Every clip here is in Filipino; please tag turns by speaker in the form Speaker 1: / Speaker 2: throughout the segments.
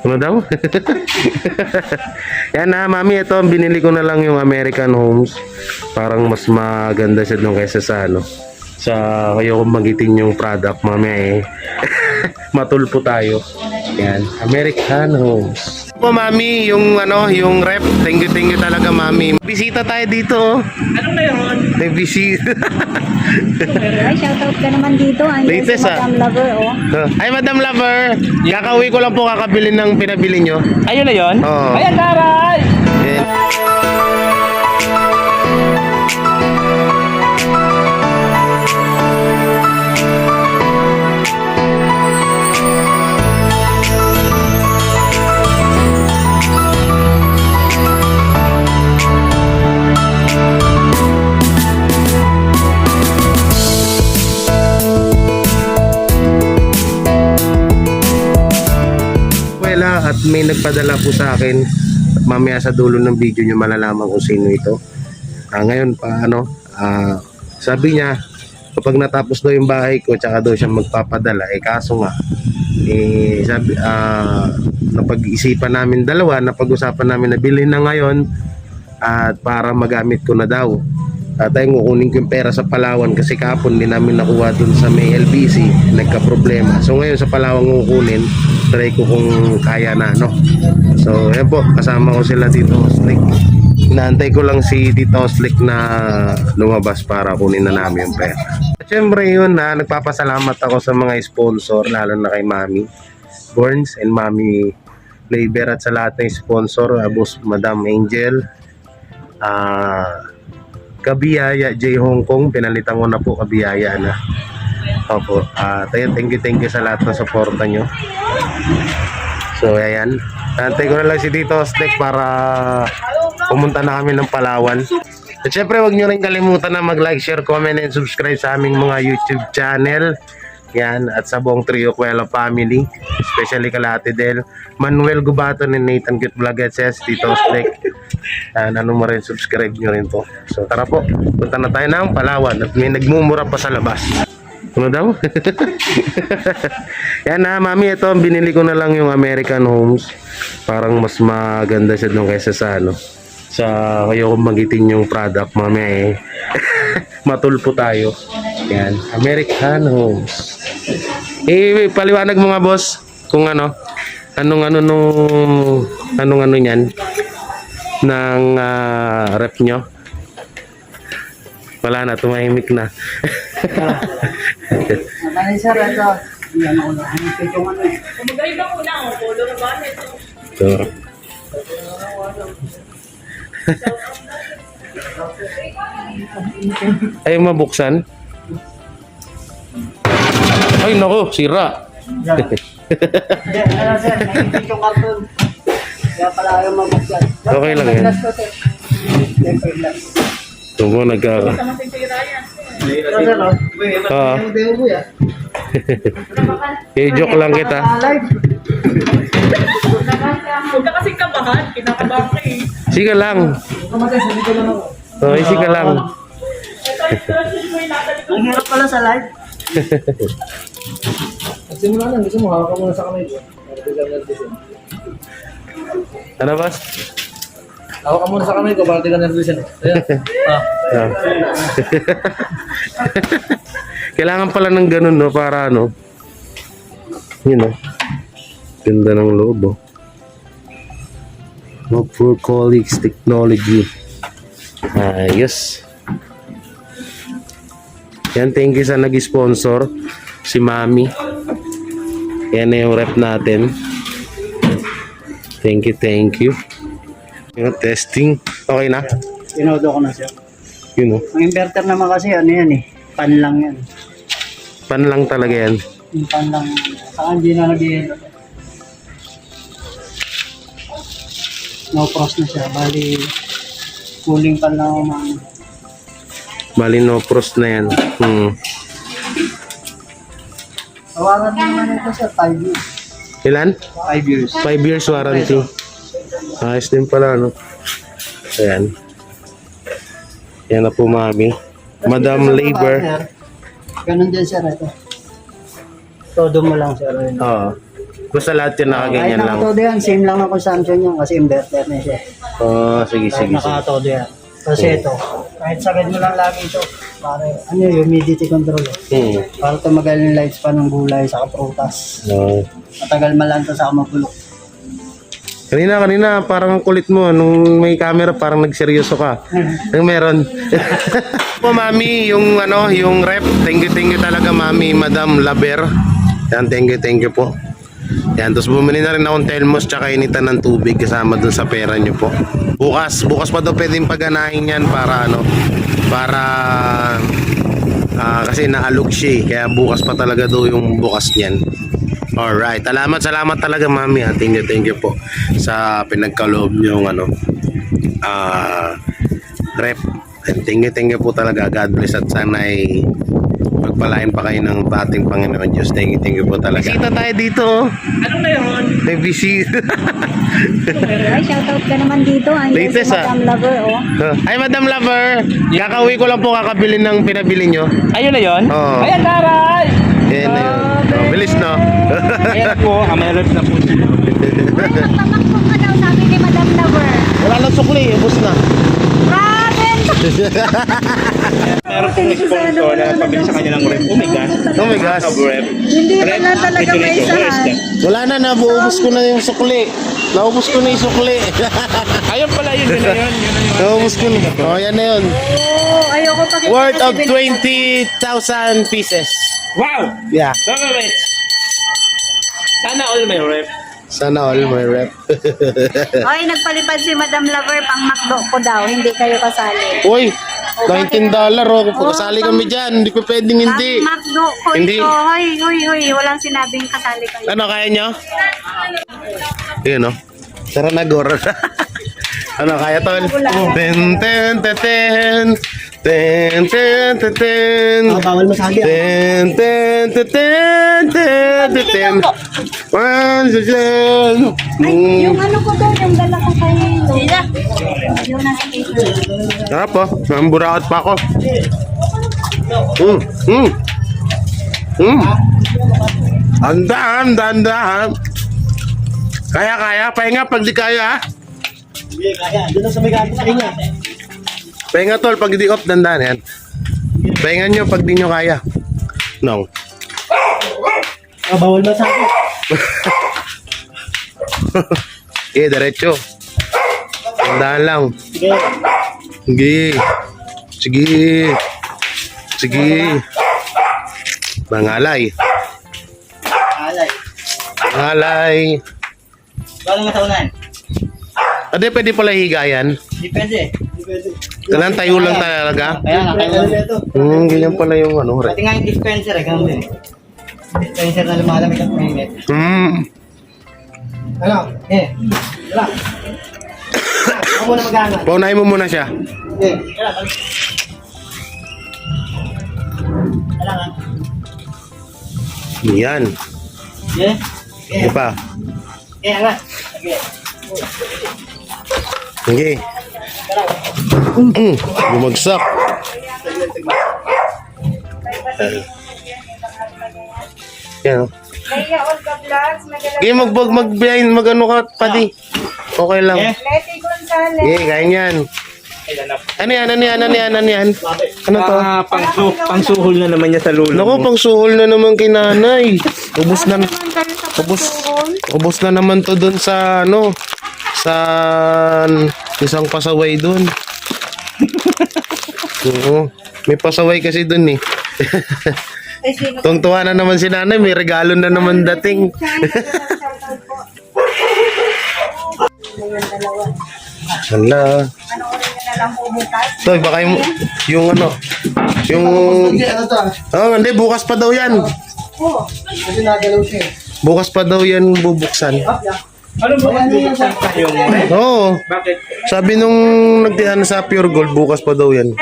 Speaker 1: Ano daw? Yan na, mami, ito binili ko na lang yung American Homes. Parang mas maganda siya doon kaysa sa ano. Sa kayo kung magitin yung product, mami eh. Matulpo tayo. Yan, American Homes. Po mami, yung ano, yung rep. Thank you talaga mami. Bisita tayo dito. Oh.
Speaker 2: Ano na yun?
Speaker 1: May bisita.
Speaker 3: Ay, shoutout ka naman dito. Andiyan
Speaker 1: Latest,
Speaker 3: si Madam Lover, oh.
Speaker 1: Ay, Madam Lover. Kakauwi ko lang po kakabili ng pinabili nyo.
Speaker 2: Ayun na yun?
Speaker 1: Oo.
Speaker 2: Ayan, taray!
Speaker 1: Yan. At may nagpadala po sa akin at mamaya sa dulo ng video nyo malalaman kung sino ito. Ngayon pa sabi niya kapag natapos daw yung bahay ko tsaka daw siya magpapadala, kaso nga sabi, napag-isipan namin dalawa, napag-usapan namin na bilhin na ngayon at para magamit ko na daw. Tayo kukunin ko yung pera sa Palawan kasi kahapon din namin nakuha dun sa may LBC, nagka-problema. So ngayon sa Palawan kukunin, try ko kung kaya na, no? So yan po, kasama ko sila dito, Slick. Inaantay ko lang si Tito Slick na lumabas para kunin na namin yung pera. At syempre yun nagpapasalamat ako sa mga sponsor, lalo na kay Mami Burns and Mami Labor at sa lahat ng sponsor, Boss Madam Angel, Kabiyaya J Hong Kong, pinalitan ko na po Kabiyaya na. Opo, thank you sa lahat ng suporta nyo. So ayan, antay ko na lang si Tito Slick para pumunta na kami ng Palawan. At syempre huwag nyo rin kalimutan na mag-like, share, comment, and subscribe sa aming mga YouTube channel. Yan, at sa buong Trio Cuelo family, especially kalahati Del, Manuel Gubaton and Nathan Cute Vlog at Tito Slick. Ano mo rin, subscribe nyo rin po. So tara po, punta na tayo ng Palawan at may nagmumura pa sa labas. Ano daw? Yan na, mami, ito binili ko na lang yung American Homes. Parang mas maganda siya doon kaysa sa ano. Sa kayo kung magitin yung product, mami eh. Matulpo tayo. Yan, American Homes. Paliwanag mo nga boss kung ano niyan ng rep nyo. Wala na, tumahimik na.
Speaker 3: Mabali, sir, ito. Yan ako lang. Ito yung ano eh.
Speaker 2: Maganda ko na, polo na ba?
Speaker 1: So. Ay, mabuksan? Ay, naku, sira.
Speaker 3: Hindi, ano sir, nakikita yung karton. Kaya pala ayaw mabuksan.
Speaker 1: Okay lang yan. Ito mo, nagkaka. Joke lang kita.
Speaker 2: Huwag ka kasing kabahan, kinakabahan ka eh.
Speaker 1: Sige lang. Sige lang.
Speaker 3: Ang hirap pala sa live.
Speaker 4: Simula lang, gusto mo, hawak ka muna sa kamay ko.
Speaker 1: Ano ba?
Speaker 4: Hawak ka muna sa kamay ko, para di ka nervousin. Ayan.
Speaker 1: Kailangan pala ng ganun, no? Para ano? Yun, no? Ganda ng loob, oh. No, Pro Colleagues Technology. Ayos. Yan, thank you sa nag-sponsor. Si Mami. Yan na yung rep natin. Thank you. Yung testing. Okay na?
Speaker 3: Pinodo ko na siya.
Speaker 1: Yun, oh.
Speaker 3: Ang inverter naman kasi, ano yan eh. Pan lang yan.
Speaker 1: Pan lang talaga yan.
Speaker 3: Yung pan lang. Saka hindi na nag-i-hello. No frost na siya. Bali, cooling pan lang ako mga.
Speaker 1: Bali no frost na yan.
Speaker 3: Tawagan mo naman ito sir, 5 years.
Speaker 1: Ilan?
Speaker 3: 5 years.
Speaker 1: 5 years warranty. Ayos din pala, no? Ayan. Yan na po, Mami. Madam Labor.
Speaker 3: Ganun din sir ito. Todo mo lang sir.
Speaker 1: Oo. Basta lahat yan
Speaker 3: Kahit
Speaker 1: nakaganyan lang.
Speaker 3: nakatodo yan, same lang ang consumption niya kasi inverter na siya.
Speaker 1: Oh, sige,
Speaker 3: Kahit
Speaker 1: sige, sige.
Speaker 3: nakatodo yan. Kasi ito, kahit sagad mo lang lagi ito, para ano yung humidity control. Para tumagal yung lifespan ng gulay sa prutas.
Speaker 1: Oh.
Speaker 3: Matagal malanta sa mabulok.
Speaker 1: Kanina, parang ang kulit mo. Nung may camera, parang nagseryoso ka. Ang meron. Po, mami, yung rep. Thank you talaga, mami, Madam Laber. Yan, thank you po. Yan, tapos bumili na rin akong thermos tsaka initan ng tubig kasama dun sa pera nyo po. Bukas pa daw pwedeng pagganahin yan para kasi naalog siya eh. Kaya bukas pa talaga daw yung bukas niyan. Alright, salamat talaga mami ha. Thank you po sa pinagkaloob nyo rep. And thank you po talaga. God bless at sana ay pagpalain pa kayo ng ating Panginoon Diyos. Thank you po talaga. Bisita tayo dito oh.
Speaker 2: Anong meron?
Speaker 1: May bisita.
Speaker 5: Ay, shoutout ka naman dito. Andiyan
Speaker 1: Latest,
Speaker 5: si Madam Lover, oh.
Speaker 1: Ay, Madam Lover. Kakauwi ko lang po kakabili ng pinabili nyo.
Speaker 2: Ayun na yun?
Speaker 1: Oo.
Speaker 2: Ayan, taray!
Speaker 1: Yan na yun. Oh, bilis no?
Speaker 2: Ayan po, may rep na po.
Speaker 5: Ay, nagpamakpok ka daw, sabi ni Madam Lover.
Speaker 1: Wala lang sukli. Ubus na.
Speaker 5: Raven!
Speaker 2: Meron pong sponsor na pabili sa kanya ng rep. Oh my God.
Speaker 1: Oh my gosh.
Speaker 2: Rep.
Speaker 5: Hindi ka lang talaga may isahan.
Speaker 1: Wala na. Naubos ko na yung sukli. Naubos ko na yung sukli.
Speaker 2: Ayun pala yun, yun na yun.
Speaker 1: Naubos ko na. Oh, yan na yun.
Speaker 5: Oo, ayoko pakita.
Speaker 1: Worth of
Speaker 5: kasi
Speaker 1: 20,000 pieces.
Speaker 2: Wow!
Speaker 1: Yeah.
Speaker 2: Tama, Rep. Sana all may rep.
Speaker 1: Sana all my rep.
Speaker 5: Oy, nagpalipad si Madam Lover, pang McDo ko daw, hindi kayo kasali.
Speaker 1: Uy, $19 oh. Kasali kami dyan. Hindi ko pwedeng hindi.
Speaker 5: Pang McDo ko
Speaker 1: Hindi.
Speaker 5: ito. Hoy, walang sinabing kasali kayo.
Speaker 1: Ano, kaya nyo? Yun, no? Tara na, Gor. Ano, kaya, tol? Ten, ten, ten, ten. Ten, ten, ten, ten.
Speaker 3: Bawal masagi.
Speaker 1: Ten, ten, ten, ten, ten, ten, ten. One, two, ten.
Speaker 5: Ay, yung ano ko doon, yung dala ko kayo. Sila. Yung nasa table.
Speaker 1: Sarap po. Buraot pa ako. Andahan. Kaya. Pahinga pag di kaya, ha?
Speaker 3: Hindi, kaya. Doon lang sa may gamit sa kanya.
Speaker 1: Pahinga, tol. Pag di off, dandahan yan. Pahinga nyo pag di nyo kaya. No.
Speaker 3: Bawal masagi.
Speaker 1: Okay, diretso. Dandahan lang.
Speaker 3: Sige.
Speaker 1: Sige. Bangalay.
Speaker 3: Alay. Bawal masaunan.
Speaker 1: Ade, pwede pala higa yan.
Speaker 3: Hindi pwede.
Speaker 1: Kailangan tayo lang talaga.
Speaker 3: Kaya nga, kaya
Speaker 1: Ganyan pala yung rep.
Speaker 3: Pati nga yung dispenser, ganun din. Dispenser na lumalamig at mainit. Ano? Wala. Ako muna mag-aangat.
Speaker 1: Paunahin mo muna siya.
Speaker 3: Wala. Kailangan.
Speaker 1: Yan. Ano pa?
Speaker 3: Angat.
Speaker 1: Sige. Bumagsak. Yan.
Speaker 5: Kaya Olga Vlogs,
Speaker 1: Sige, mag-ano ka, padi. Okay lang.
Speaker 5: Leti Gonzales.
Speaker 1: Sige, ganyan. Ano yan? Ano to?
Speaker 2: Pangsuhol na naman niya sa lulo.
Speaker 1: Naku, pang suhol na naman kay nanay. Ubus na naman to dun sa sa isang pasaway dun. Oo. May pasaway kasi dun eh. Tungtuwa na naman si nanay, may regalo na naman dating. Hala. Toy, baka yung hindi, bukas pa daw yan.
Speaker 3: Kasi nagalaw siya.
Speaker 1: Bukas pa daw yan bubuksan.
Speaker 2: Ano ba bubuksan pa yung rep?
Speaker 1: Oo.
Speaker 2: Bakit?
Speaker 1: Sabi nung nagtihan sa Pure Gold, bukas pa daw yan.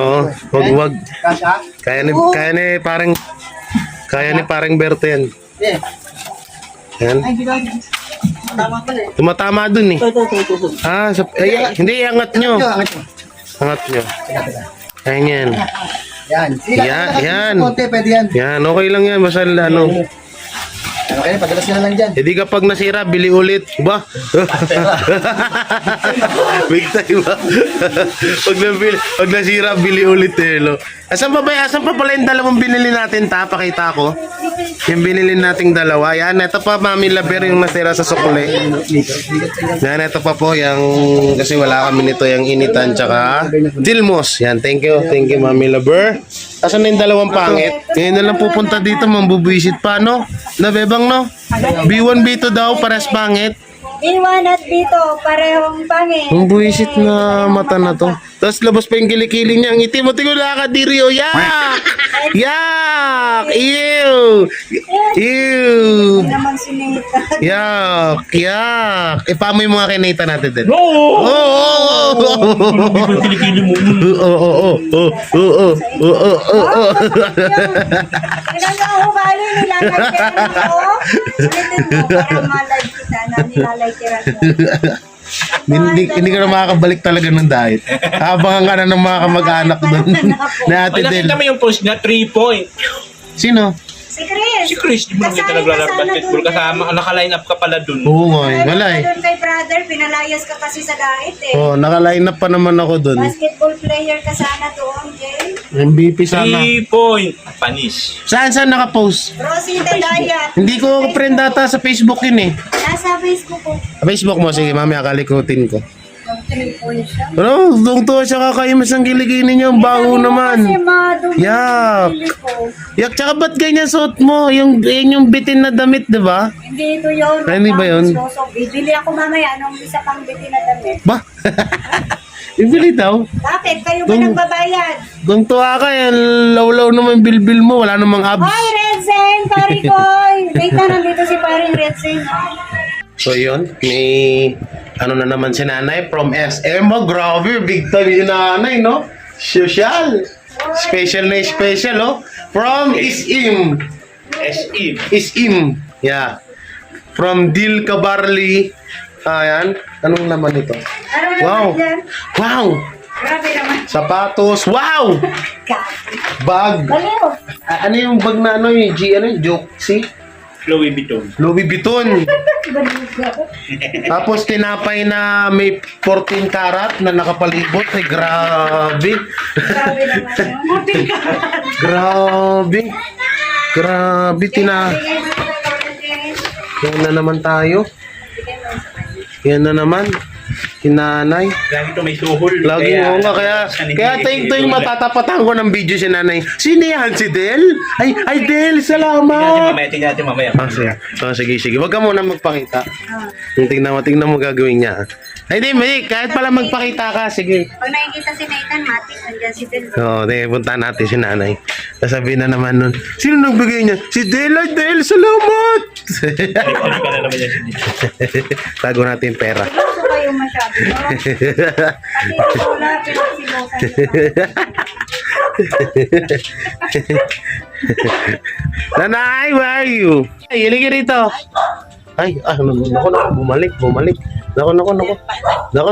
Speaker 1: Oo. Wag.
Speaker 3: Kasha?
Speaker 1: Kaya ni parang Berto yan. Yan.
Speaker 3: Ay, ginagawa. Tama pala eh.
Speaker 1: Tumatama dun eh.
Speaker 3: Ito.
Speaker 1: Hindi, angat nyo. Angat nyo. Ayan yan.
Speaker 3: Yan.
Speaker 1: Yan.
Speaker 3: Konti, pwede yan.
Speaker 1: Yan, okay lang yan. Basta
Speaker 4: Ano kayo, padalas nyo na lang dyan.
Speaker 1: Hindi kapag nasira, bili ulit. Ba? Big time ba? Pag nasira, bili ulit eh. Lo. Asan pa ba? Asan pa pala yung dalawang binili natin ta? Pakita ko. Yung binili nating dalawa. Yan, ito pa Mami Laber yung nasira sa sukle. Yan, ito pa po yung kasi wala kami nito yung initan tsaka Dilmos. Yan, thank you Mami Laber. Asan na yung dalawang pangit? Ngayon na lang pupunta dito, mambubuisit pa, no? Nabebang, no? B1, B2 daw, pares pangit.
Speaker 5: B1 at B2, parehong pangit.
Speaker 1: Ang buisit na mata na to. Tapos labas pa yung kilikili niya. Ang itim mo, tingnan na ka, Dirio. Yak! Yak! Ew! Ew!
Speaker 5: Hindi naman sinita.
Speaker 1: Yak! Yak! Ipamoy mo nga kinita natin din.
Speaker 2: No! Kilikili mo.
Speaker 5: Ginagawa ko bali, nilalay tira ko. Ulitin mo para malay kita na nilalay tira ko.
Speaker 1: Hindi ka na makakabalik talaga ng diet. Abangan ka na ng mga kamag-anak doon. Na ate
Speaker 2: Ay,
Speaker 1: din.
Speaker 2: nakita mo yung post na 3 point.
Speaker 1: Sino?
Speaker 5: Si Chris.
Speaker 2: Si Chris, di mo naman kita naglalaro basketball kasama. Naka-line up ka pala dun.
Speaker 1: Oo nga eh. Wala eh.
Speaker 5: Doon kay brother, pinalayas ka kasi sa dait eh.
Speaker 1: Oh, naka-line up pa naman ako doon.
Speaker 5: Basketball player ka sana doon, Jay.
Speaker 1: MVP sana.
Speaker 2: 3 point. Panis.
Speaker 1: Saan naka-post?
Speaker 5: Rosie Dayat.
Speaker 1: Hindi ko friend data sa Facebook yun eh.
Speaker 5: Nasa Facebook ko.
Speaker 1: Facebook mo, sige mamaya kalikutin ko.
Speaker 5: 3 points siya.
Speaker 1: Ano? Doon to siya kakaimas ng kilikini niyo. Ang baho
Speaker 5: Kasi
Speaker 1: naman.
Speaker 5: madumi
Speaker 1: Yak.
Speaker 5: yung pili ko.
Speaker 1: Yak, tsaka ba't ganyan suot mo? Yung bitin na damit, di ba?
Speaker 5: Hindi ito yun.
Speaker 1: Ay, hindi ba yun?
Speaker 5: So, bibili ako mamaya nung isa pang biti na damit.
Speaker 1: Ba? Ibili daw.
Speaker 5: Bakit? Kayo ba
Speaker 1: Dum-
Speaker 5: nagbabayad?
Speaker 1: Kung tuwa ka, law-law naman bilbil mo. Wala namang abs.
Speaker 5: Hoy, Redzen! Pari koy! Wait na, nandito si paring Redzen.
Speaker 1: So yun, may ano na naman si nanay from SM. Oh, grabe, big time yung nanay, no? Social. Special na special, oh. From SM.
Speaker 2: SM.
Speaker 1: SM. Yeah. From Dil Cabarli. Ayan. Anong laman ito?
Speaker 5: Ano
Speaker 1: Wow.
Speaker 5: naman yan?
Speaker 1: Wow.
Speaker 5: Grabe naman.
Speaker 1: Sapatos. Wow. Bag.
Speaker 5: Baliw.
Speaker 1: Ano yung bag na ano yung G, ano yung Joxy?
Speaker 2: Louis Vuitton.
Speaker 1: Louis Vuitton.
Speaker 5: Baliw.
Speaker 1: Tapos tinapay na may 14 karat na nakapalibot. Ay, grabe.
Speaker 5: Grabe naman yun. Muting ka.
Speaker 1: Grabe. Grabe,
Speaker 5: Bigay mo sa Redzen.
Speaker 1: Yan na naman tayo. Yan na naman. Kinanay.
Speaker 2: Lagi ito may suhol.
Speaker 1: Lagi mo nga kaya ito yung matatapatan ko ng video si nanay. Sino yan? Si Del? Ay Del, salamat.
Speaker 2: Tingnan natin mamaya.
Speaker 1: Sige. Huwag ka muna magpakita. Tingnan mo gagawin niya. Ay, di, kahit pala magpakita ka, sige.
Speaker 5: Pag nakikita si Nathan, mati. Nandiyan si Del.
Speaker 1: Oo, punta natin si nanay. Sasabihin na naman nun, sino nagbigay niya? Si Del, ay Del, salamat!
Speaker 2: Ano ka na naman yan?
Speaker 1: Tago natin yung pera.
Speaker 5: Gusto kayo masyado, no? Pati yung wala, pinagsilosan nyo.
Speaker 1: Nanay, where are you? Ay, halika rito. Ay, naku, bumalik. Naku.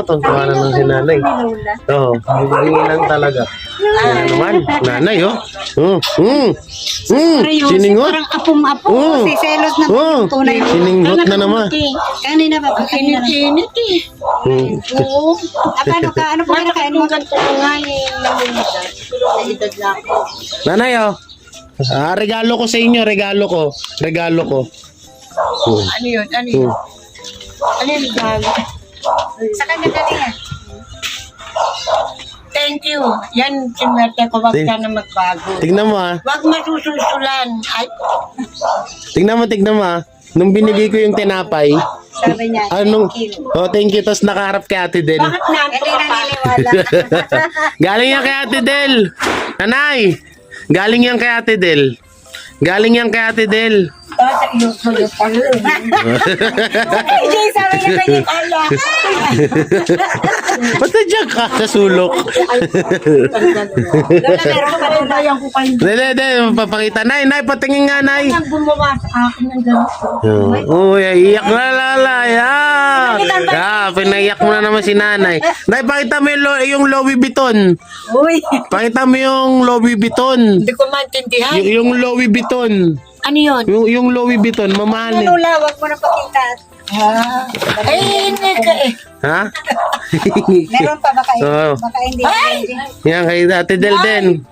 Speaker 1: Tungtuwa na ng si nanay. Oo, bumili lang talaga. Yan naman, nanay, oh. Siningot.
Speaker 5: Parang apong-apo. Si Selos na tunay.
Speaker 1: Siningot na naman.
Speaker 5: Kanina ba? Init eh. Oo. Ano po kinakain mo? Ganito ko nga
Speaker 1: Nanay, oh. Regalo ko sa inyo, regalo ko.
Speaker 5: Ano yun? Ano yung regalo? Sa kanya galing yan.
Speaker 6: Thank you. Yan, sinwerte ko. Wag ka na magbago.
Speaker 1: Tignan mo, ah.
Speaker 6: Wag masususulan. Ay,
Speaker 1: Tignan mo, ah. Nung binigay ko yung tinapay,
Speaker 5: Sabi niya,
Speaker 1: thank you. Tapos nakaharap kay Ate Del.
Speaker 6: bakit nanto
Speaker 5: hindi
Speaker 6: ka pa?
Speaker 5: naniniwala.
Speaker 1: Galing yan kay Ate Del. Nanay, galing yan kay Ate Del.
Speaker 6: Bata, iyo pa rin.
Speaker 5: Jay, sabi niya kanya kala.
Speaker 1: Ba't nandiyan ka sa sulok?
Speaker 5: Meron ka rin
Speaker 6: Bayan ko kayo.
Speaker 1: Hindi, papakita. Nay, patingin nga, Nay.
Speaker 6: Nang gumawa sa akin ng ganito.
Speaker 1: Uy, iyak na lalay. Pinaiyak mo na naman si nanay. Nay, pakita mo yung Louis Vuitton.
Speaker 6: Uy,
Speaker 1: Pakita mo yung Louis Vuitton.
Speaker 6: hindi ko maintindihan.
Speaker 1: Yung Louis Vuitton.
Speaker 6: Ano yun?
Speaker 1: Yung Louis Vuitton, mamahal eh.
Speaker 5: Lula, wag mo na pakita.
Speaker 6: Ay, hindi ka eh.
Speaker 1: Ha?
Speaker 5: Meron pa baka,
Speaker 1: Oo.
Speaker 5: baka hindi.
Speaker 1: Yan kay Ate Delden.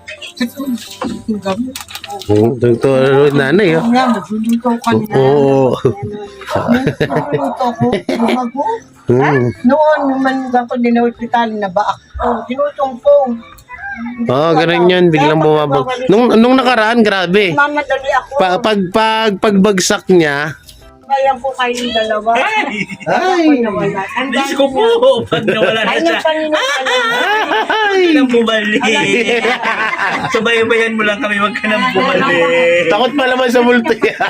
Speaker 1: Totoo nanay, oh.
Speaker 6: Nga, nagluluto ka na.
Speaker 1: Oo.
Speaker 6: Nagluluto ko. Lumago.
Speaker 1: Hmm.
Speaker 6: Noon, man ako din na hospital na ba ako. Tinutumpong.
Speaker 1: Oo, ganun yun. Biglang bumabag. Nung nakaraan, grabe.
Speaker 6: Mamadali ako.
Speaker 1: Pagbagsak niya,
Speaker 6: Kaya ko kayong dalawa.
Speaker 2: Ay!
Speaker 6: Ay! Nawala. Ang
Speaker 2: Diyos ko po! Pag nawala na
Speaker 6: Ay,
Speaker 2: siya,
Speaker 6: nagkanino ka na.
Speaker 1: ay,
Speaker 2: nang bumalik. Subayabayan mo lang kami, wag ka nang bumalik.
Speaker 1: takot pa naman sa multo yan.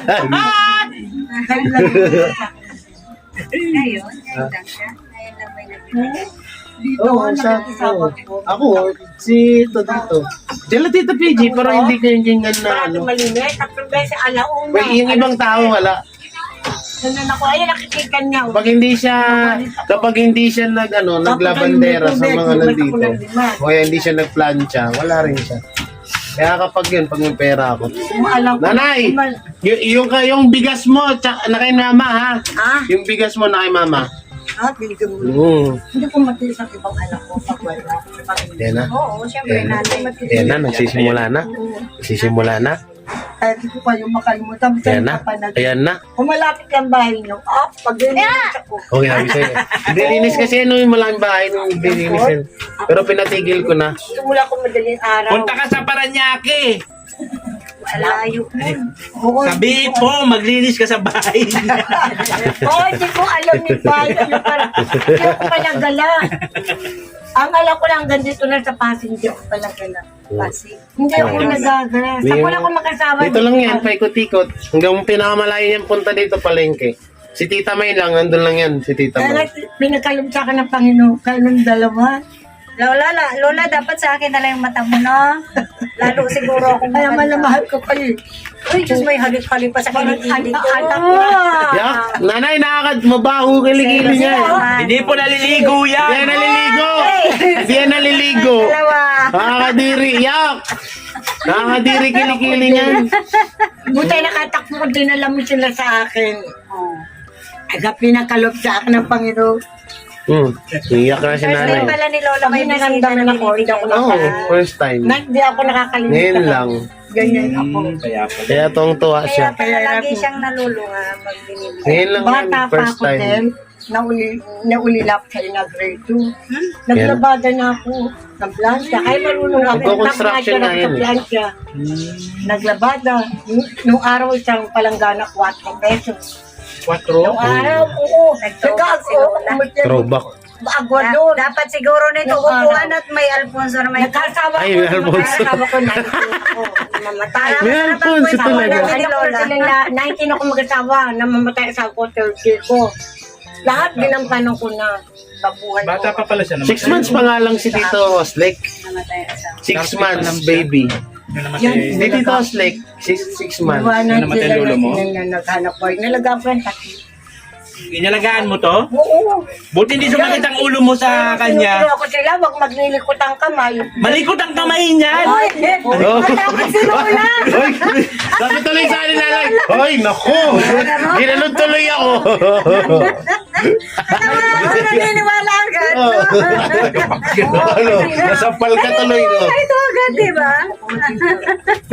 Speaker 5: Ngayon, ngayon lang siya. Ngayon lang may nagbibigay.
Speaker 6: Dito, nakikisama ko.
Speaker 1: Ako, si Tito. Dila Tito PG, pero hindi kayo ganyan na
Speaker 6: Parang malinis. Tapos beses alauna.
Speaker 1: Yung ibang tao wala.
Speaker 6: Ganun ako. Ayun, nakikita niya.
Speaker 1: Kapag hindi siya naglabandera sa mga nandito, o kaya hindi siya nagplancha, wala rin siya. Kaya kapag yun, pag may pera ako, Nanay! Yung bigas mo, na kay mama ha?
Speaker 6: Ah?
Speaker 1: Yung bigas mo na kay mama.
Speaker 6: Binigyan mo.
Speaker 1: Oo.
Speaker 6: Hindi ko matiis ang ibang anak ko pag wala.
Speaker 1: Yan na.
Speaker 5: Oo, syempre natin.
Speaker 1: Yan na, nagsisimula na. Nagsisimula na.
Speaker 6: Kaya di ko kayo makalimutan.
Speaker 1: Ayan na. Ayan na.
Speaker 6: Kung malapit ang bahay niyo, pag nilinis ako.
Speaker 1: Okay, sabi sa'yo. Dilinis kasi yung malaking bahay nung dilinisin. Pero pinatigil ko na.
Speaker 6: Simula ko madaling araw.
Speaker 2: Punta ka sa Paranaque.
Speaker 5: Malayo.
Speaker 6: Oo,
Speaker 2: Sabi po, maglinis ka sa bahay niya.
Speaker 6: hindi ko alam ni bahay. Hindi ako palagala. Ang alam ko lang, ganito na sa Pasig, hindi ako palagala.
Speaker 5: Pasig.
Speaker 6: Hindi ako nagagala. Sa ko lang ako makasama.
Speaker 1: Dito lang yan, paikot-ikot. Hanggang pinakamalayo niyang punta dito, palengke. Si Tita May lang, nandun lang yan, si Tita
Speaker 6: Kaya
Speaker 1: May.
Speaker 6: pinagkalog sa akin ng Panginoon. Kayong dalawa.
Speaker 5: Lola, dapat sa akin na lang yung mata mo, no? Lalo siguro akong
Speaker 6: Kaya malamahal ko kayo.
Speaker 5: Uy, Diyos, may halik-halik pa sa kilikili ko.
Speaker 1: Yak, nanay, mabaho kilikili niya.
Speaker 2: Hindi po naliligo
Speaker 1: Hindi yan
Speaker 2: yan.
Speaker 1: naliligo. Hindi yan naliligo.
Speaker 5: Dalawa.
Speaker 1: Nakakadiri, yak. Nakakadiri kilikili niyan.
Speaker 6: Buti nakatakbo ko din alam mo sila sa akin. Aga pinakalob sa akin ng Panginoon.
Speaker 1: Iyak na si
Speaker 5: First time
Speaker 1: nanay.
Speaker 5: pala ni Lola may
Speaker 6: Kami
Speaker 5: bisita
Speaker 6: naramdaman
Speaker 5: na
Speaker 6: ako, hindi ako
Speaker 1: Oo, first time.
Speaker 6: Hindi ako nakakalimutan.
Speaker 1: Ngayon lang.
Speaker 6: Ganyan ako.
Speaker 2: Kaya po.
Speaker 1: Kaya tuwang-tuwa
Speaker 5: Kaya
Speaker 1: siya.
Speaker 5: pala lagi siyang nalulunga pag binibigay.
Speaker 1: Ngayon lang yan,
Speaker 6: Bata pa
Speaker 1: first
Speaker 6: ako
Speaker 1: time.
Speaker 6: din. Naulilap sa grade 2. Naglabada na ako ng plancha. Kaya marunong ako.
Speaker 1: Nagko-construction na yan eh.
Speaker 6: Plancha. Naglabada. Nung araw isang palanggana, 4 pesos.
Speaker 2: 4.
Speaker 6: Nung araw, oo. Nag-ako.
Speaker 1: Throwback.
Speaker 6: Agwa doon.
Speaker 5: Dapat siguro nito upuan at may Alfonso na may
Speaker 6: Nagkasawa
Speaker 1: Ay,
Speaker 6: ko.
Speaker 1: may Alfonso.
Speaker 6: Nagkasawa ko 19 ako. Mamatay.
Speaker 1: May Alfonso talaga.
Speaker 6: Anak ko sila 19 ako mag-asawa. Namamatay sa ako 30 ko. Lahat ginampanan ko na sa buhay ko.
Speaker 2: Bata pa pala siya.
Speaker 1: 6 months pa nga lang si Tito Oslek.
Speaker 5: namatay asawa.
Speaker 1: 6 months, baby. Si Tito Oslek, 6 months.
Speaker 6: Iwanan
Speaker 2: namatay
Speaker 6: sila
Speaker 2: lolo mo?
Speaker 6: na naghanap ko. Nalaga ko yung takip.
Speaker 2: Inalagaan mo to?
Speaker 6: Oo.
Speaker 2: Buti hindi sumakit ang ulo mo sa kanya.
Speaker 6: Tinuturo ko sila, wag maglilikot ang kamay.
Speaker 2: Malikot ang kamay niyan.
Speaker 1: Oh. Hoy, sabi tuloy sa akin nanay. Hoy, naku. Ginanod tuloy ako.
Speaker 5: Ano naniniwala agad?
Speaker 1: Ano, nasapal ka tuloy. No?
Speaker 5: Ito agad, di ba?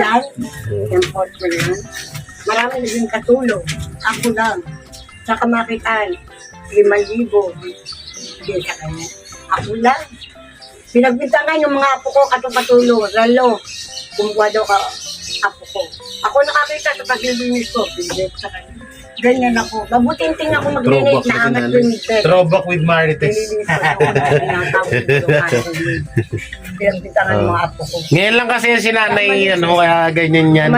Speaker 6: Yan. Import ko yan. Marami naging katulong. Ako lang. Sa kamakitaan. 5,000. Hindi sa kanya. Ako lang. Pinagbintangan yung mga apo ko katulong. Lalo. Kumuha daw ka apo ko. Ako nakakita sa paglilinis ko. Pinigay ko sa kanya. Ganyan ako. Mabuting-ting ako maglinis
Speaker 1: Throwback
Speaker 6: na
Speaker 1: with
Speaker 6: angat
Speaker 1: nanay.
Speaker 6: yung bed.
Speaker 1: Throwback with Marites.
Speaker 6: Nilinis ko ako. Tinatawag yung aso mo. Pinagbintangan yung mga apo ko.
Speaker 1: Ngayon lang kasi si nanay, kaya ganyan yan.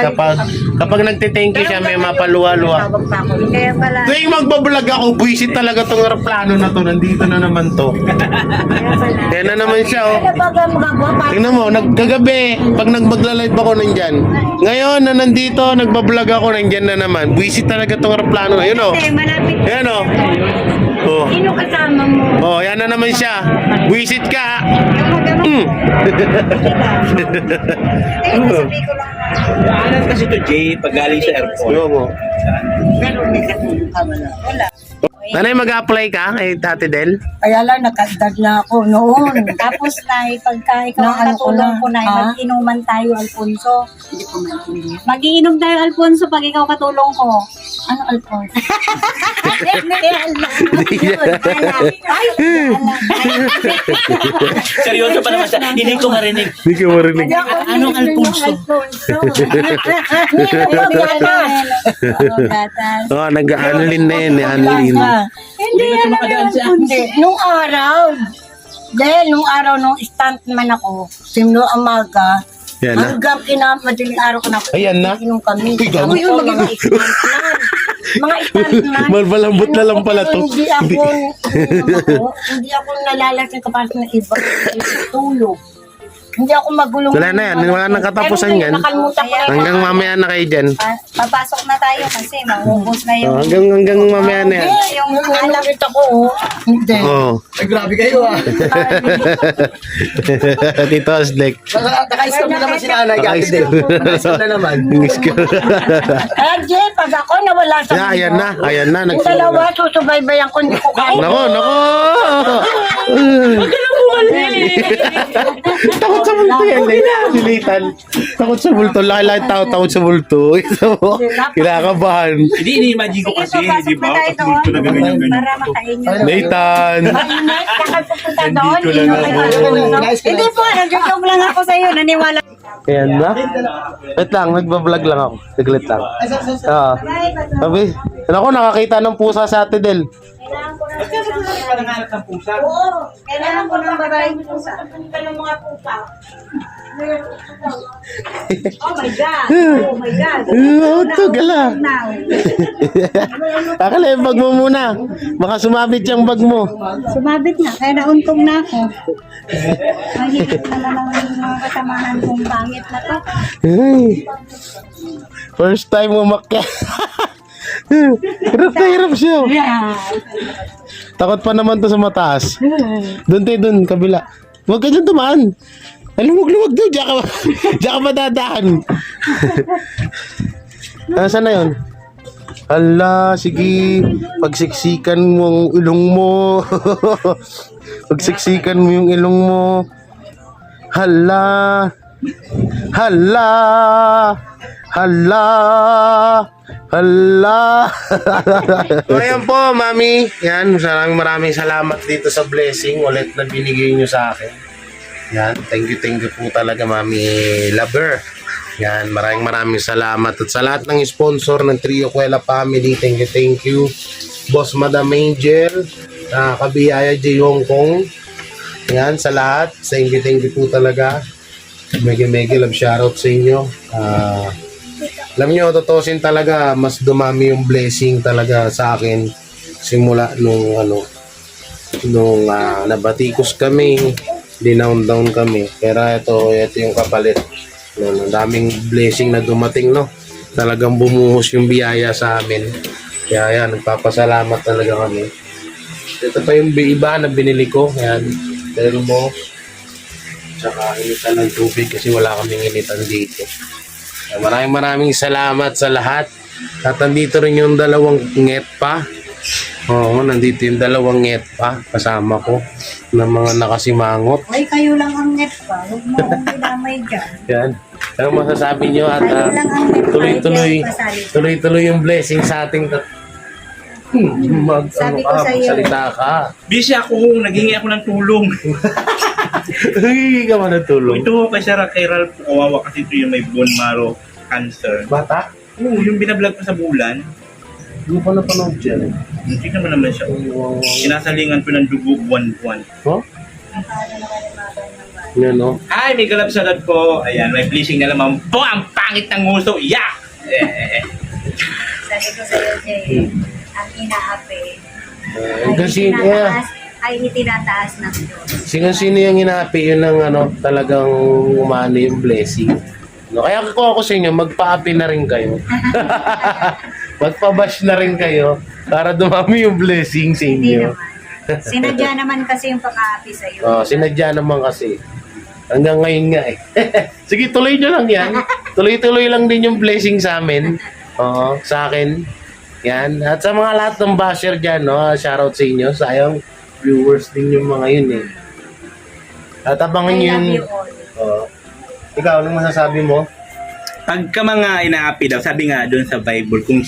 Speaker 1: Kapag nagte-thank you siya, may mapaluwa-luwa.
Speaker 6: Tawag pa ako.
Speaker 5: Kaya pala,
Speaker 1: Tuwing magbablog ako, buisit talaga tong aeroplano na to. Nandito na naman to. Kaya na naman siya, oh.
Speaker 6: Ano ba ba magagawa pa?
Speaker 1: Tingnan mo, nagkagabi, pag nagmagla-live ako nandyan. Ngayon na nandito, nagbablog ako nandyan na naman. Buisit talaga tong aeroplano. Ayun, oh.
Speaker 5: malapit.
Speaker 1: Ayan, oh. Oh.
Speaker 6: Sino kasama mo?
Speaker 1: Oh, yan na naman siya. Visit ka.
Speaker 5: Ayun, sabi ko lang.
Speaker 2: Daanan kasi to Jay pag galing sa airport.
Speaker 1: Yo mo.
Speaker 6: Pero may katulong ka wala.
Speaker 5: Wala.
Speaker 1: Nanay, mag-apply ka kay Ate Del?
Speaker 6: Kaya lang, nakaedad na ako noon.
Speaker 5: Tapos na, pagka ikaw ang
Speaker 6: Na, ano ko
Speaker 5: katulong
Speaker 6: na,
Speaker 5: ko na,
Speaker 6: ha?
Speaker 5: mag-inuman tayo, Alfonso.
Speaker 6: Hindi ko maintindihan.
Speaker 5: Mag-iinom tayo, Alfonso, pag ikaw katulong ko.
Speaker 6: Ano, Alphonse?
Speaker 2: Seryoso pa naman siya. Hindi ko marinig.
Speaker 1: Hindi ka marinig.
Speaker 2: Anong Alfonso?
Speaker 1: Oh, nag-Anlin na yun. Anlin.
Speaker 6: Hindi, hindi. Nung araw, nung stuntman ako, simno amaga,
Speaker 1: Yan na.
Speaker 6: hanggang madaling araw ko na ako.
Speaker 1: Ayan na.
Speaker 6: Inom kami.
Speaker 1: Uy, gago.
Speaker 6: Ako yung mga stuntman. Mga stuntman.
Speaker 1: Malmalambot na lang pala to.
Speaker 6: Hindi ako nalalasing kapag ng iba. Tulog. Hindi ako magulong.
Speaker 1: Wala na yan. Wala nang katapusan yan.
Speaker 6: Nakalimutan ko na.
Speaker 1: Hanggang mamaya na kayo dyan.
Speaker 5: Papasok na tayo kasi maubos na yung...
Speaker 1: Oh, hanggang mamaya na yan.
Speaker 6: Yung nakita ko, hindi.
Speaker 1: Oh.
Speaker 4: Ay, grabe kayo ah.
Speaker 1: Tito Aslek.
Speaker 4: Naka-stop na naman si nanay. Ate Del. Naka-stop na naman.
Speaker 6: Kaya Jay, pag ako nawala sa
Speaker 1: Ayan na. Ayan na.
Speaker 6: yung dalawa, susubaybayan ko, hindi ko kaya.
Speaker 1: Nako. Takot sa multo yan eh. Silitan. Takot sa multo. Laki-laki tao takot sa multo. Ito mo. Kinakabahan.
Speaker 2: Hindi, ini-imagine ko kasi, di ba?
Speaker 5: tayo
Speaker 2: Pag multo na ganyan.
Speaker 5: para makain nyo.
Speaker 1: Nathan.
Speaker 6: Mainit, kakal pupunta doon.
Speaker 2: Nandito lang ako.
Speaker 5: Hindi po, nag-joke lang ako sa iyo, naniwala.
Speaker 1: Ayan na. Wait lang. Nagbablog lang ako. Saglit lang. Oo. Sabi. Ako nakakita ng pusa sa Ate Del.
Speaker 5: Kailangan ko ng babaeng pusa. Ng mga pupa. Oh my God! Oh my God!
Speaker 1: Oo, ito gala.
Speaker 5: Now.
Speaker 1: Akala yung bag mo muna. Baka sumabit yung bag mo.
Speaker 5: Sumabit na, kaya nauntong na ako. Mahirap na naman yung mga kasamahan kong pangit na to.
Speaker 1: Ay. First time umakyat. Hirap na hirap siya. Takot pa naman to sa mataas. Doon tayo doon, kabila. Huwag ka dyan tumaan. Luwag-luwag doon. Diyan ka madadaan. Saan na yun? Hala, sige. Pagsiksikan mo ang ilong mo. Pagsiksikan mo yung ilong mo. Hala. Hala. Hala. Hala. So ayan po, Mami. Yan, maraming salamat dito sa blessing ulit na binigay nyo sa akin. Yan, thank you po talaga, Mami Lover. Yan, maraming salamat. At sa lahat ng sponsor ng Trio Cuela Family, thank you. Boss Madam Angel, Kabiyaya J. Hong Kong. Yan, sa lahat, thank you po talaga. Mega love shoutout sa inyo. Alam nyo, totosin talaga, mas dumami yung blessing talaga sa akin simula nung nabatikos kami, dinown kami. Pero ito yung kapalit. Ang daming blessing na dumating, no? Talagang bumuhos yung biyaya sa amin. Kaya yan, nagpapasalamat talaga kami. Ito pa yung iba na binili ko. Yan, termo. Tsaka initan ng tubig kasi wala kaming initan dito. Maraming salamat sa lahat. At nandito rin yung dalawang nget pa. Oo, nandito yung dalawang nget pa. Kasama ko ng mga nakasimangot.
Speaker 5: Ay, kayo lang ang net pa. Huwag mo akong dinamay dyan.
Speaker 1: Yan. Ano masasabi nyo at
Speaker 5: Kayo lang ang net pa.
Speaker 1: tuloy-tuloy yung blessing sa ating
Speaker 5: Sabi ko sa iyo.
Speaker 1: magsalita ka.
Speaker 2: Busy ako, naghingi ako ng tulong.
Speaker 1: Hindi ka man natulong.
Speaker 2: Ito kay Sarah, kay Ralph, kawawa kasi ito yung may bone marrow cancer.
Speaker 1: Bata?
Speaker 2: Oo, yung binablog ko sa bulan,
Speaker 1: Hindi ko napanood dyan.
Speaker 2: hindi naman siya. Sinasalingan ko ng dugo buwan-buwan.
Speaker 1: Oh? Yan o.
Speaker 2: Ay, may galap salad po. Ayan, may blessing na naman po. Ang pangit ng nguso. Yak!
Speaker 5: Sabi ko sa iyo, Jay, ang inaapi
Speaker 1: Kasi,
Speaker 5: ay itinataas ng Diyos.
Speaker 1: sino yung inapi, yun ang talagang umano yung blessing. No, kaya ako sa inyo, magpa-api na rin kayo. Magpa-bash na rin kayo para dumami yung blessing sa
Speaker 5: Hindi
Speaker 1: inyo.
Speaker 5: naman. Sinadya naman kasi yung pag-aapi sa'yo.
Speaker 1: Oh, sinadya naman kasi. Hanggang ngayon nga eh. Sige, tuloy nyo lang yan. Tuloy-tuloy lang din yung blessing sa amin. Oo, sa akin. Yan. At sa mga lahat ng basher dyan, no, shoutout sa inyo. Sayang, viewers din yung mga yun eh. At abangan
Speaker 5: I
Speaker 1: yung...
Speaker 5: love you all.
Speaker 1: Oo. Ikaw, anong masasabi mo?
Speaker 2: Pagka mga inaapi daw, sabi nga doon sa Bible, kung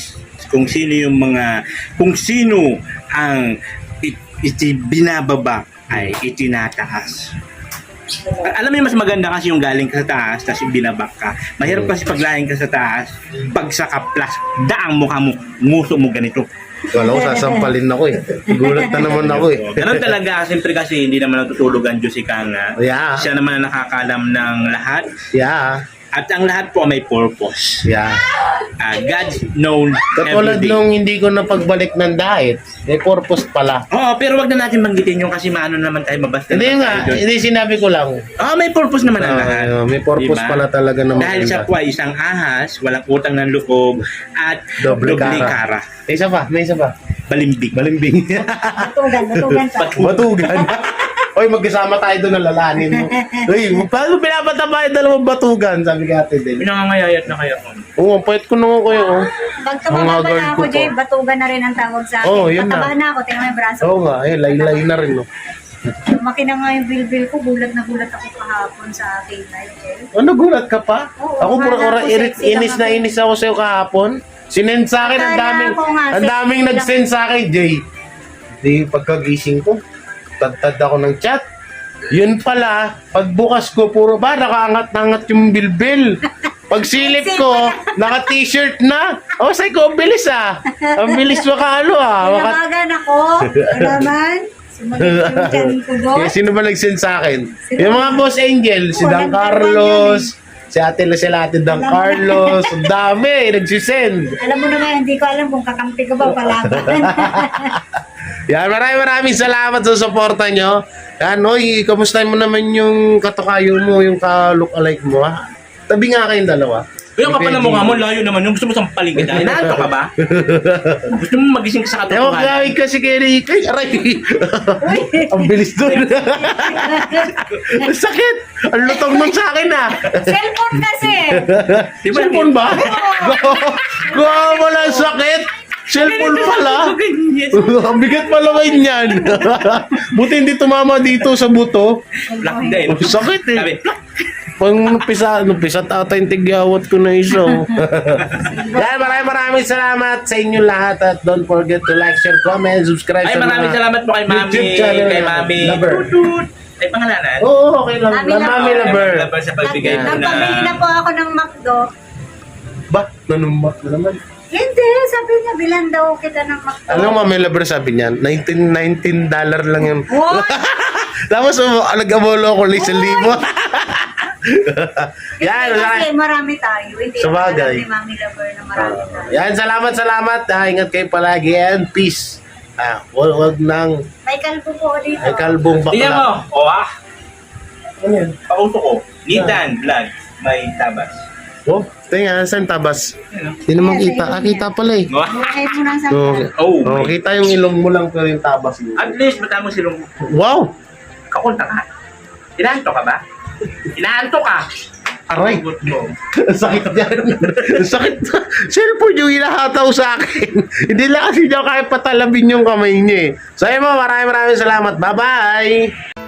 Speaker 2: sino ang binababa ay itinataas. Alam mo yung mas maganda kasi yung galing ka sa taas tapos yung binabak ka. Mahirap kasi paglaing ka sa taas, pag sa kaplas, daang mukha mo, nguso mo ganito.
Speaker 1: Wala ko, sasampalin ako eh. Gulat na naman ako eh.
Speaker 2: Ganun talaga, siyempre kasi hindi naman natutulog ang Diyos ika nga.
Speaker 1: Yeah.
Speaker 2: Siya naman ang nakakalam ng lahat.
Speaker 1: Yeah.
Speaker 2: At ang lahat po may purpose.
Speaker 1: Yeah.
Speaker 2: God's known
Speaker 1: Katulad
Speaker 2: everything.
Speaker 1: nung hindi ko na pagbalik ng diet, may purpose pala.
Speaker 2: Oo, pero wag na natin banggitin yung kasi maano naman tayo mabasta.
Speaker 1: Hindi
Speaker 2: naman
Speaker 1: nga,
Speaker 2: tayo doon.
Speaker 1: hindi sinabi ko lang.
Speaker 2: May purpose naman ang lahat.
Speaker 1: May purpose
Speaker 2: Diba?
Speaker 1: pala talaga naman.
Speaker 2: Dahil siya po ay isang ahas, walang utang ng loob, at
Speaker 1: Doble
Speaker 2: doble
Speaker 1: kara.
Speaker 2: kara.
Speaker 1: May isa pa.
Speaker 2: Balimbing.
Speaker 1: Balimbing.
Speaker 5: Matugan pa.
Speaker 1: Batugan. Oy, magkasama tayo doon, nalalanin mo. Uy, paano pinapataba yung dalawang batugan? Sabi ka ate din.
Speaker 2: Pinangangayayat na kaya ko.
Speaker 1: Oo, pahit ko naman kayo. Oh.
Speaker 5: Pag
Speaker 1: Mga
Speaker 5: tumaba
Speaker 1: guard
Speaker 5: na
Speaker 1: ko
Speaker 5: ako,
Speaker 1: pa.
Speaker 5: Jay, batugan na rin ang tawag sa akin.
Speaker 1: Oo, yun na.
Speaker 5: Mataba na ako, tingnan mo yung braso.
Speaker 1: Oo nga, laylay na rin. No?
Speaker 5: Lumaki na nga yung bilbil ko, gulat na gulat ako kahapon sa akin.
Speaker 1: Oh, nagulat ka pa?
Speaker 5: Oo,
Speaker 1: Ako pura
Speaker 5: akala
Speaker 1: ora
Speaker 5: ko sexy
Speaker 1: inis
Speaker 5: lang
Speaker 1: na
Speaker 5: ako.
Speaker 1: inis ako sa'yo kahapon. Sinend sa akin, ang
Speaker 5: Akala
Speaker 1: daming,
Speaker 5: ko nga,
Speaker 1: ang daming
Speaker 5: sexy lang.
Speaker 1: nag-send sa akin, Jay. Di pagkagising ko, tad ako ng chat. Yun pala, pagbukas ko, puro ba, nakaangat-angat yung bilbil. Pagsilip ko, naka-t-shirt na. Oh, say ko, ang bilis ah. Ang bilis makalo ah.
Speaker 5: Tinawagan ako, naman. Sumagot yung chan ko,
Speaker 1: Kaya
Speaker 5: boss.
Speaker 1: sino ba nag-send sa akin? Yung mga boss angel, si Dan Carlos, si ate Dan Carlos, ang dami, nagsisend.
Speaker 5: Alam mo naman, hindi ko alam kung kakampi ko ba o palaban.
Speaker 1: Yan, maraming salamat sa suporta nyo. Yan, oy, kamusta mo naman yung katokayo mo, yung ka-look-alike mo, ha? Tabi nga kayong dalawa.
Speaker 2: Kaya kapal na mukha mo, layo naman yung gusto mo sampaling kita. Inaanto ka ba? Gusto mo magising ka sa
Speaker 1: Ewan
Speaker 2: katotohanan?
Speaker 1: kawig kasi kay Ricky. Aray! Ang bilis doon. Ang sakit! Ang lutong nun sa akin, ah.
Speaker 5: Cellphone kasi.
Speaker 2: Di ba?
Speaker 1: Cellphone ba? Gawa mo lang sakit! Cellphone pala! Ang bigat pala ngayon yan. Buti hindi tumama dito sa buto.
Speaker 2: Black din.
Speaker 1: Sakit eh.
Speaker 2: Sabi,
Speaker 1: Pag nupisa tata yung tigyawat ko na isa. Yan, maraming salamat sa inyo lahat at don't forget to like, share, comment, subscribe
Speaker 2: ay,
Speaker 1: sa
Speaker 2: maraming
Speaker 1: mga
Speaker 2: salamat po kay Mami.
Speaker 1: YouTube channel
Speaker 2: Kay
Speaker 1: na
Speaker 2: Mami.
Speaker 1: Lover.
Speaker 2: Tutut. Ay, pangalanan.
Speaker 1: Oo, okay lang.
Speaker 5: Mami
Speaker 1: Mami
Speaker 5: Lover.
Speaker 1: Lover.
Speaker 2: Lover sa pagbigay mo na.
Speaker 5: Nagpabili na po ako ng McDo.
Speaker 1: Ba? Nanumbak na naman.
Speaker 5: Hindi, sabi niya, bilan daw kita ng McDo.
Speaker 1: Anong Mami Lover sabi niya? $19 lang yun.
Speaker 5: What?
Speaker 1: Tapos nag-abolo ko lang 1,000. Yan,
Speaker 5: Kasi marami tayo. Hindi
Speaker 1: Sabagay.
Speaker 5: alam ni Mami Lover na marami tayo.
Speaker 1: yan, salamat. Ingat kayo palagi and peace. Wag nang
Speaker 5: May kalbo po dito.
Speaker 1: ay kalbong
Speaker 2: Tingnan mo.
Speaker 1: bakla.
Speaker 2: O ah.
Speaker 1: Ano yan?
Speaker 2: Pauso ko. Nidan Vlog. May tabas.
Speaker 1: Oh, tingnan, saan tabas? Hindi naman kita. Kita pala eh.
Speaker 5: Buhay mo lang sa
Speaker 1: Okay.
Speaker 2: Oh,
Speaker 1: Oh, kita yung ilong mo lang pero yung tabas mo.
Speaker 2: At least, matamo silong
Speaker 1: Wow!
Speaker 2: kakunta ka. Inaanto ka ba? Inaanto ka.
Speaker 1: Aray!
Speaker 2: Hugot mo.
Speaker 1: Ang sakit yan. Ang sakit. Cellphone yung hinahataw sa akin. Hindi lang kasi niya kaya patalabin yung kamay niya eh. So ayun mo, maraming salamat. Bye-bye!